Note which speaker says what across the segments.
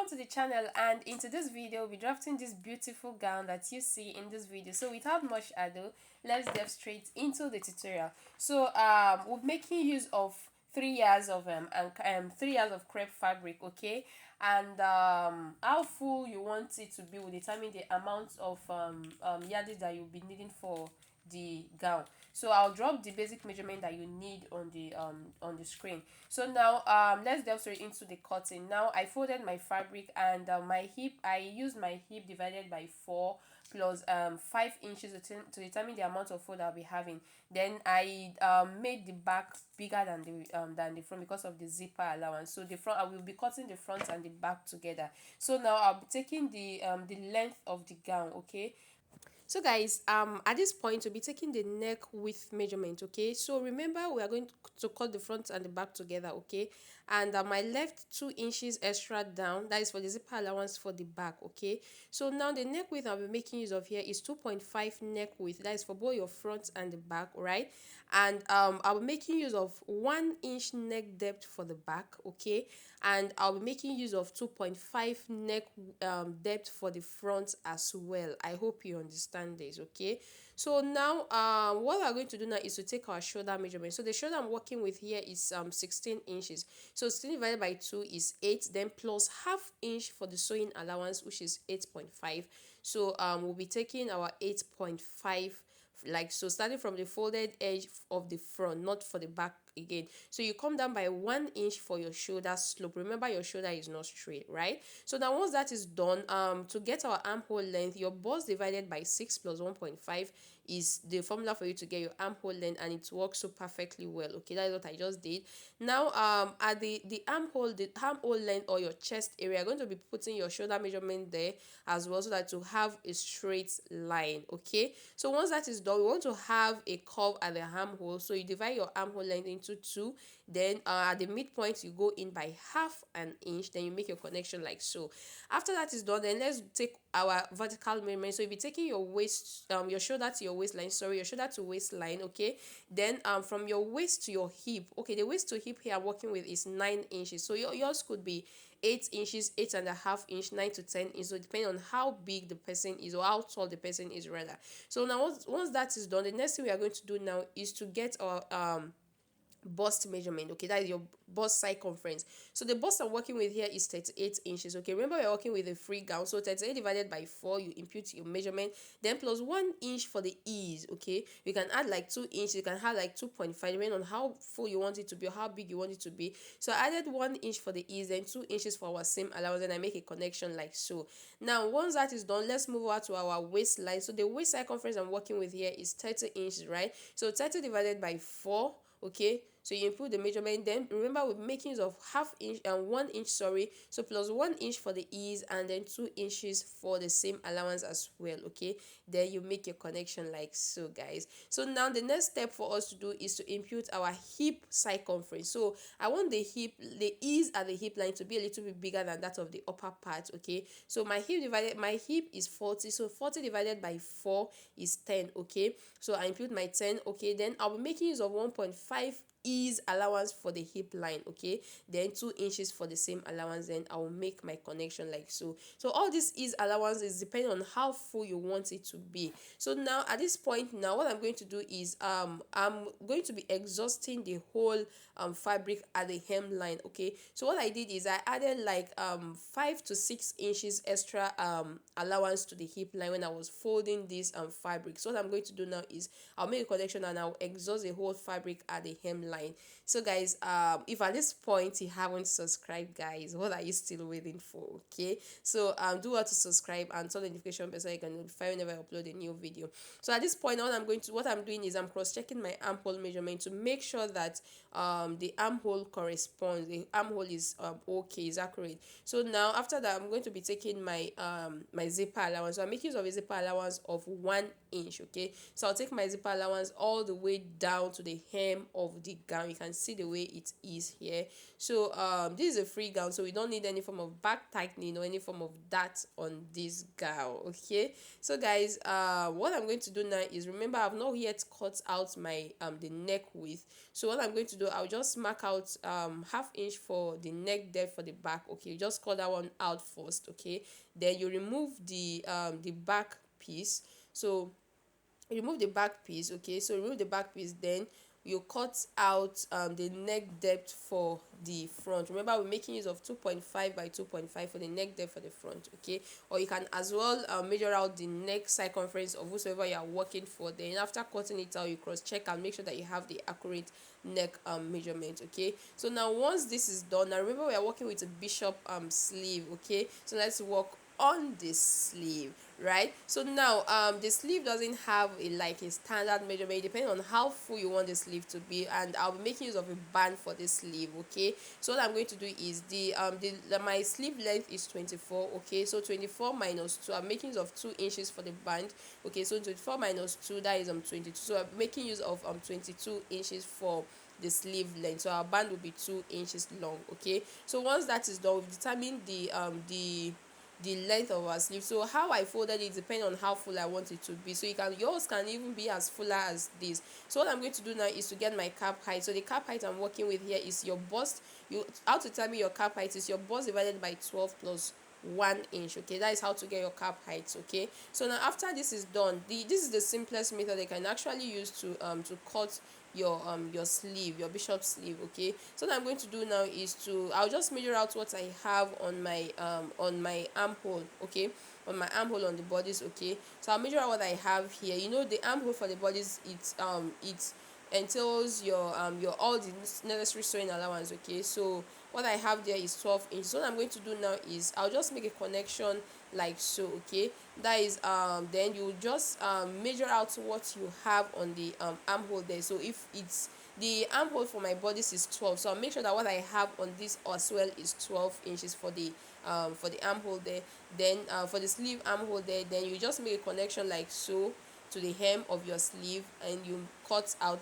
Speaker 1: welcome to the channel, and in today's video we'll be drafting this beautiful gown that you see in this video. So without much ado, let's dive straight into the tutorial. So we're making use of 3 yards of 3 yards of crepe fabric, okay? And how full you want it to be will determine the amount of yardage that you'll be needing for the gown. So I'll drop the basic measurement that you need on the screen. So now let's delve straight into the cutting. Now I folded my fabric, and my hip, I used my hip divided by 4 plus 5 inches to determine the amount of fold I'll be having. Then I made the back bigger than the front because of the zipper allowance. So the front, I will be cutting the front and the back together. So now I'll be taking the length of the gown, okay? So guys, at this point we'll be taking the neck width measurement, okay? So remember, we are going to cut the front and the back together, okay? And I left 2 inches extra down, that is for the zipper allowance for the back, okay? So now the neck width I'll be making use of here is 2.5 neck width, that is for both your front and the back, right? And I'll be making use of 1 inch neck depth for the back, okay? And I'll be making use of 2.5 neck depth for the front as well. I hope you understand this, okay? So now what we're going to do now is to take our shoulder measurement. So the shoulder I'm working with here is 16 inches. So 16 divided by 2 is 8, then plus half inch for the sewing allowance, which is 8.5. So we'll be taking our 8.5, like so, starting from the folded edge of the front, not for the back again. So you come down by 1 inch for your shoulder slope. Remember, your shoulder is not straight, right? So now once that is done, to get our armhole length, your bust divided by 6 plus 1.5 is the formula for you to get your armhole length, and it works so perfectly well, okay? That is what I just did. Now at the armhole length, or your chest area, you're going to be putting your shoulder measurement there as well, so that to have a straight line, okay? So once that is done, we want to have a curve at the armhole. So you divide your armhole length into 2, then at the midpoint you go in by half an inch, then you make your connection like so. After that is done, then let's take our vertical measurement. So you'll be taking your waist, your shoulder to your waistline, sorry, your shoulder to waistline, okay? Then from your waist to your hip, okay, the waist to hip here I'm working with is 9 inches. So yours could be 8 inches, 8.5 inch, 9 to 10 inches, so depending on how big the person is, or how tall the person is rather. So now once that is done, the next thing we are going to do now is to get our bust measurement, okay? That is your bust circumference. So the bust I'm working with here is 38 inches, okay? Remember, we're working with a free gown, so 38 divided by 4, you impute your measurement, then plus 1 inch for the ease, okay? You can add like 2 inches, you can have like 2.5, depending on how full you want it to be or how big you want it to be. So I added 1 inch for the ease, then 2 inches for our seam allowance, and I make a connection like so. Now once that is done, let's move over to our waistline. So the waist circumference I'm working with here is 30 inches, right? So 30 divided by 4, okay? So you input the measurement, then remember we're making use of half inch and 1 inch, sorry, so plus 1 inch for the ease, and then 2 inches for the same allowance as well, okay? Then you make your connection like so, guys. So now the next step for us to do is to impute our hip circumference. So I want the ease at the hip line to be a little bit bigger than that of the upper part, okay? So my hip is 40, so 40 divided by 4 is 10, okay? So I impute my 10, okay? Then I'll be making use of 1.5 ease allowance for the hip line, okay? Then 2 inches for the same allowance, then I will make my connection like so. So all this ease allowance is depending on how full you want it to be. So now at this point, now what I'm going to do is I'm going to be exhausting the whole fabric at the hemline, okay? So what I did is I added like 5 to 6 inches extra allowance to the hip line when I was folding this fabric. So what I'm going to do now is I'll make a connection, and I'll exhaust the whole fabric at the hemline. So guys, if at this point you haven't subscribed, guys, what are you still waiting for? Okay, so do what to subscribe and turn the notification bell so you can notify whenever I upload a new video. So at this point, what I'm doing is I'm cross-checking my armhole measurement to make sure that the armhole corresponds, the armhole is okay, is accurate. So now after that, I'm going to be taking my my zipper allowance. So I'm making use of a zipper allowance of 1 inch, okay? So I'll take my zipper allowance all the way down to the hem of the gown. You can see the way it is here. So this is a free gown, so we don't need any form of back tightening or any form of that on this gown, okay? So guys, what I'm going to do now is, remember, I've not yet cut out my the neck width. So what I'm going to do, I'll just mark out half inch for the neck depth for the back. Okay, you just cut that one out first. Okay, then you remove the back piece. So remove the back piece. Okay, so remove the back piece, then you cut out the neck depth for the front. Remember, we're making use of 2.5 by 2.5 for the neck depth for the front. Okay, or you can as well measure out the neck circumference of whosoever you are working for. Then after cutting it out, you cross check and make sure that you have the accurate neck measurement. Okay, so now once this is done, now remember we are working with a bishop sleeve. Okay, so let's work on this sleeve, right? So now the sleeve doesn't have a like a standard measurement, depending on how full you want the sleeve to be, and I'll be making use of a band for this sleeve. Okay, so what I'm going to do is my sleeve length is 24. Okay, so 24 minus 2, I'm making use of 2 inches for the band. Okay, so 24 minus 2, that is 22. So I'm making use of 22 inches for the sleeve length, so our band will be 2 inches long. Okay, so once that is done, we've determined the length of our sleeve. So how I folded it depends on how full I want it to be. So yours can even be as fuller as this. So what I'm going to do now is to get my cap height. So the cap height I'm working with here is your bust. You how to tell me your cap height is your bust divided by 12 plus 1 inch. Okay, that is how to get your cap height. Okay, so now after this is done, this is the simplest method they can actually use to cut your sleeve, your bishop sleeve. Okay, so what I'm going to do now is I'll just measure out what I have on my armhole. Okay, on my armhole on the bodies. Okay, so I'll measure out what I have here. You know, the armhole for the bodies, it entails your all the necessary sewing allowance. Okay, so what I have there is 12 inches. So what I'm going to do now is I'll just make a connection like so. Okay, that is then you just measure out what you have on the armhole there. So if it's the armhole for my bodice is 12, so I'll make sure that what I have on this as well is 12 inches for the armhole there. Then for the sleeve armhole there, then you just make a connection like so to the hem of your sleeve, and you cut out.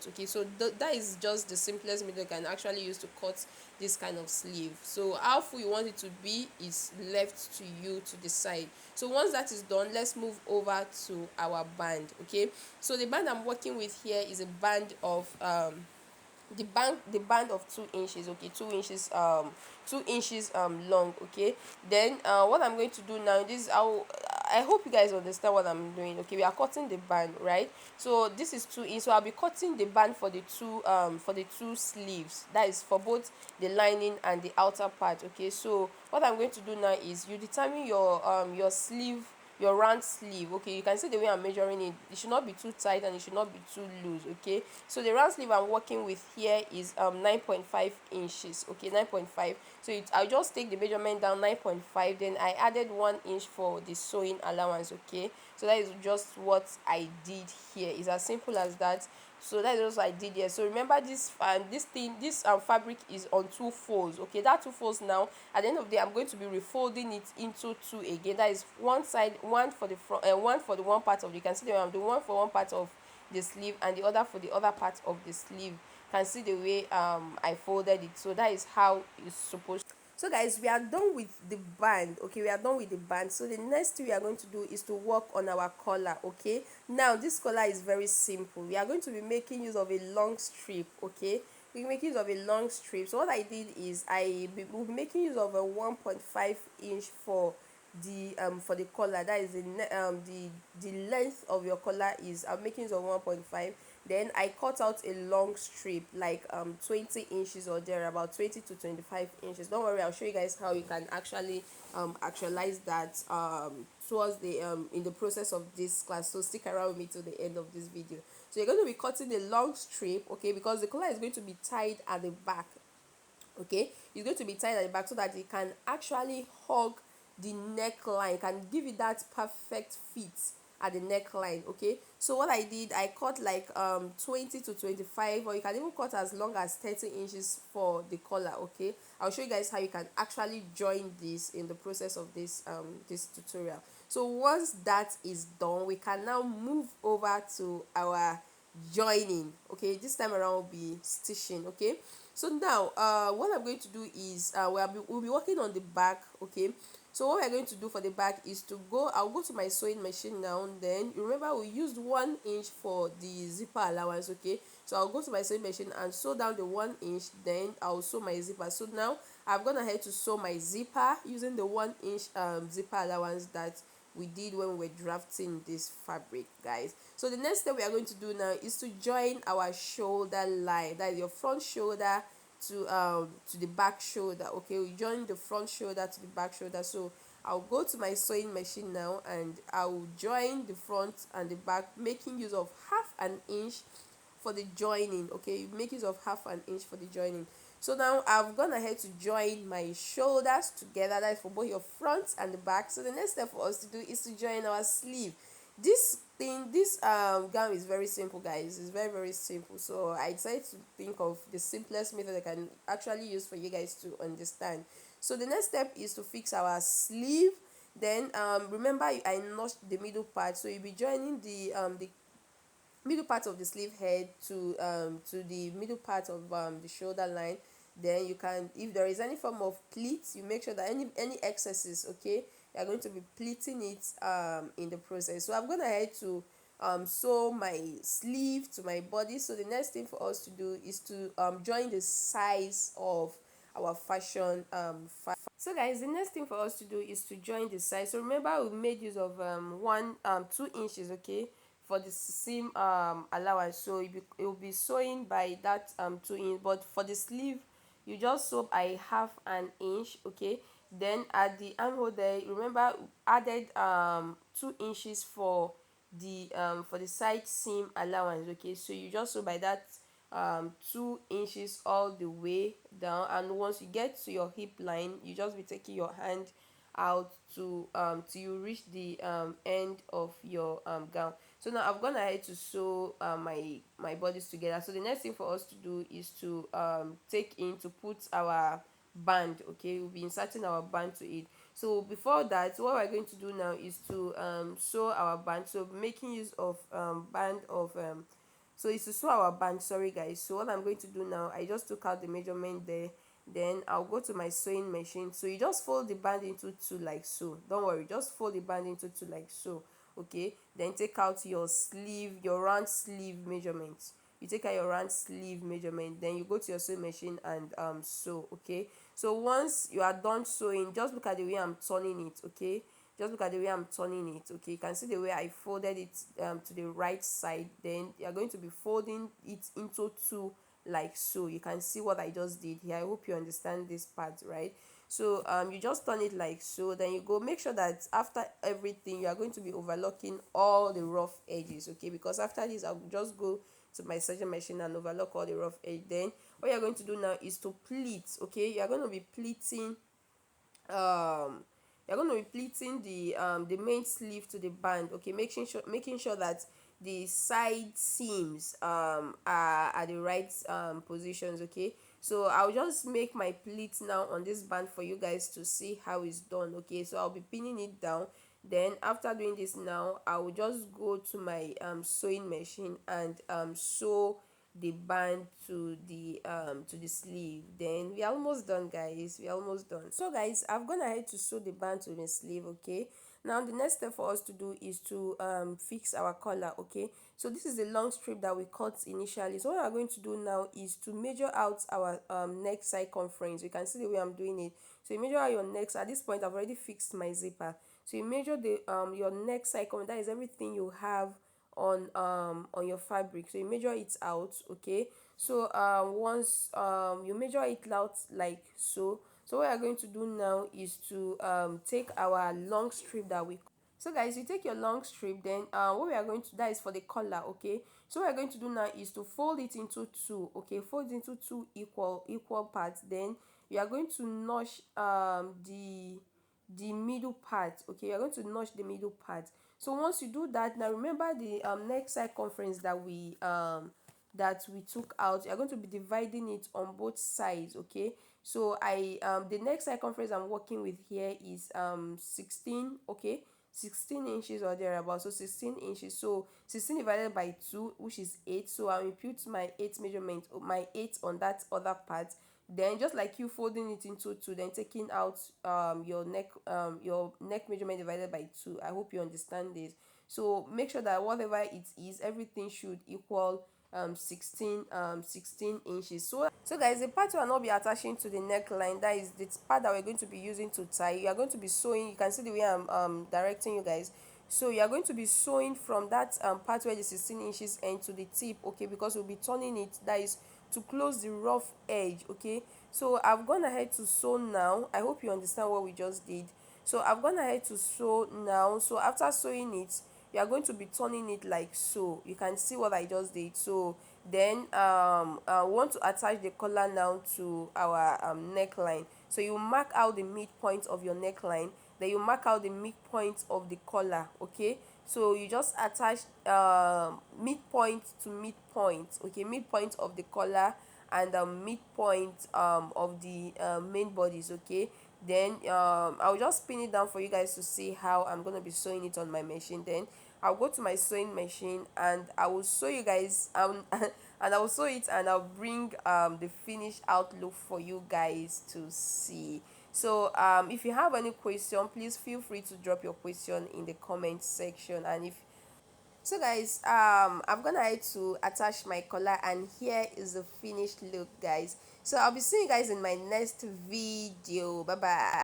Speaker 1: Okay, so that is just the simplest method you can actually use to cut this kind of sleeve. So how full you want it to be is left to you to decide. So once that is done, let's move over to our band. Okay, so the band I'm working with here is a band of the band of 2 inches. Okay, 2 inches 2 inches long. Okay, then what I'm going to do now, this is how I hope you guys understand what I'm doing. Okay, we are cutting the band, right? So this is 2 inch, so I'll be cutting the band for the two sleeves, that is for both the lining and the outer part. Okay, so what I'm going to do now is you determine your sleeve, your round sleeve. Okay, you can see the way I'm measuring it. It should not be too tight and it should not be too loose. Okay, so the round sleeve I'm working with here is 9.5 inches. Okay, 9.5. So I'll just take the measurement down 9.5, then I added 1 inch for the sewing allowance. Okay, so that is just what I did here. It's as simple as that. So that is what I did here. So remember, this fabric is on two folds. Okay, that two folds, now at the end of the day I'm going to be refolding it into two again. That is one side, one for the front and one for the one part of, you can see the way I'm doing, one for one part of the sleeve and the other for the other part of the sleeve. You can see the way I folded it. So that is how it's supposed to. So guys, we are done with the band. Okay, we are done with the band. So the next thing we are going to do is to work on our collar. Okay, now this collar is very simple. We are going to be making use of a long strip. Okay, we make use of a long strip. So what I did is will be making use of a 1.5 inch for the collar. That is the length of your collar is, I'm making use of 1.5. Then I cut out a long strip like 20 inches or there, about 20 to 25 inches. Don't worry, I'll show you guys how you can actually actualize that towards the in the process of this class. So stick around with me till the end of this video. So you're going to be cutting a long strip. Okay, because the collar is going to be tied at the back. Okay, it's going to be tied at the back so that it can actually hug the neckline, can give it that perfect fit at the neckline. Okay, so what I did, I cut like 20 to 25, or you can even cut as long as 30 inches for the collar. Okay, I'll show you guys how you can actually join this in the process of this tutorial. So once that is done, we can now move over to our joining. Okay, this time around will be stitching. Okay, so now what I'm going to do is we'll be working on the back. Okay, so what we're going to do for the back is I'll go to my sewing machine now. Then remember, we used 1 inch for the zipper allowance. Okay, So I'll go to my sewing machine and sew down the 1 inch, then I'll sew my zipper. So now I've gone ahead to sew my zipper using the 1 inch zipper allowance that we did when we were drafting this fabric, guys. So the next step we are going to do now is to join our shoulder line, that is your front shoulder to the back shoulder. Okay, we join the front shoulder to the back shoulder. So I'll go to my sewing machine now and I'll join the front and the back, making use of half an inch for the joining. Okay, you make use of half an inch for the joining. So now I've gone ahead to join my shoulders together, that is for both your front and the back. So the next step for us to do is to join our sleeve. This gown is very simple, guys. It's very, very simple. So I decided to think of the simplest method I can actually use for you guys to understand. So the next step is to fix our sleeve. Then remember I notched the middle part, so you'll be joining the middle part of the sleeve head to the middle part of the shoulder line. Then you can, if there is any form of pleats, you make sure that any excesses, okay, you are going to be pleating it in the process. So I've gone ahead to sew my sleeve to my body. So the next thing for us to do is to join the size of our fashion so guys, the next thing for us to do is to join the size. So remember we made use of 2 inches, okay, for the seam allowance. So it will be sewing by that 2 inch, but for the sleeve you just sew by half an inch, okay. Then at the armhole there, remember added 2 inches for the side seam allowance, okay. So you just sew by that 2 inches all the way down, and once you get to your hip line, you just be taking your hand out to you reach the end of your gown. So now I've gone ahead to sew my bodies together. So the next thing for us to do is to take in to put our band, okay. We'll be inserting our band to it. So before that, what we're going to do now is to sew our band. So making use of band of so it's to sew our band, sorry guys. So what I'm going to do now, I just took out the measurement there, then I'll go to my sewing machine. So you just fold the band into two like so, don't worry, just fold the band into two like so, okay. Then take out your sleeve, your round sleeve measurement. You take out your round sleeve measurement, then you go to your sewing machine and sew, okay. So once you are done sewing, just look at the way I'm turning it, okay. Just look at the way I'm turning it, okay. You can see the way I folded it to the right side. Then you're going to be folding it into two like so. You can see what I just did here. I hope you understand this part, right? So you just turn it like so, then you go make sure that after everything you are going to be overlocking all the rough edges, okay. Because after this I'll just go to my sewing machine and overlock all the rough edge. Then what you're going to do now is to pleat, okay. You're going to be pleating um you're going to be pleating the main sleeve to the band, okay. Making sure that the side seams are at the right positions, okay. So I'll just make my pleats now on this band for you guys to see how it's done, okay. So I'll be pinning it down. Then after doing this now, I will just go to my sewing machine and sew the band to the sleeve. Then we're almost done, guys. We're almost done. So guys, I've gone ahead to sew the band to the sleeve, okay. Now the next step for us to do is to fix our collar, okay. So this is the long strip that we cut initially. So what we're going to do now is to measure out our neck circumference. You can see the way I'm doing it. So you measure out your neck. So at this point I've already fixed my zipper. So you measure the your neck circumference, that is everything you have on your fabric. So you measure it out, okay. So once you measure it out like so, so what we're going to do now is to take our long strip that we so guys, you take your long strip, then what we are going to, that is for the collar, okay. So what we're going to do now is to fold it into two, okay. Fold it into two equal parts. Then you are going to notch the middle part, okay. You're going to notch the middle part. So once you do that, now remember the neck circumference that we took out. You're going to be dividing it on both sides, okay. So the neck circumference I'm working with here is 16, okay, 16 inches or thereabout. So 16 inches, so 16 divided by 2, which is 8. So I'll impute my 8 measurement, my 8 on that other part. Then just like you folding it into two, then taking out your neck measurement divided by 2. I hope you understand this. So make sure that whatever it is, everything should equal 16 inches. So guys, the part we are not be attaching to the neckline, that is the part that we're going to be using to tie. You are going to be sewing. You can see the way I'm directing you guys. So you are going to be sewing from that part where the 16 inches end to the tip, okay, because we'll be turning it, that is to close the rough edge, okay. So I've gone ahead to sew now. I hope you understand what we just did. So I've gone ahead to sew now. So after sewing it, you are going to be turning it like so. You can see what I just did. So then I want to attach the collar now to our neckline. So you mark out the midpoint of your neckline, then you mark out the midpoint of the collar, okay. So you just attach midpoint to midpoint, okay, midpoint of the collar and midpoint of the main bodies, okay. Then I'll just pin it down for you guys to see how I'm gonna be sewing it on my machine. Then I'll go to my sewing machine and I will show you guys and I will sew it and I'll bring the finished outlook for you guys to see. So if you have any question, please feel free to drop your question in the comment section. And if so guys, I'm gonna try to attach my collar and here is the finished look guys. So I'll be seeing you guys in my next video. Bye bye.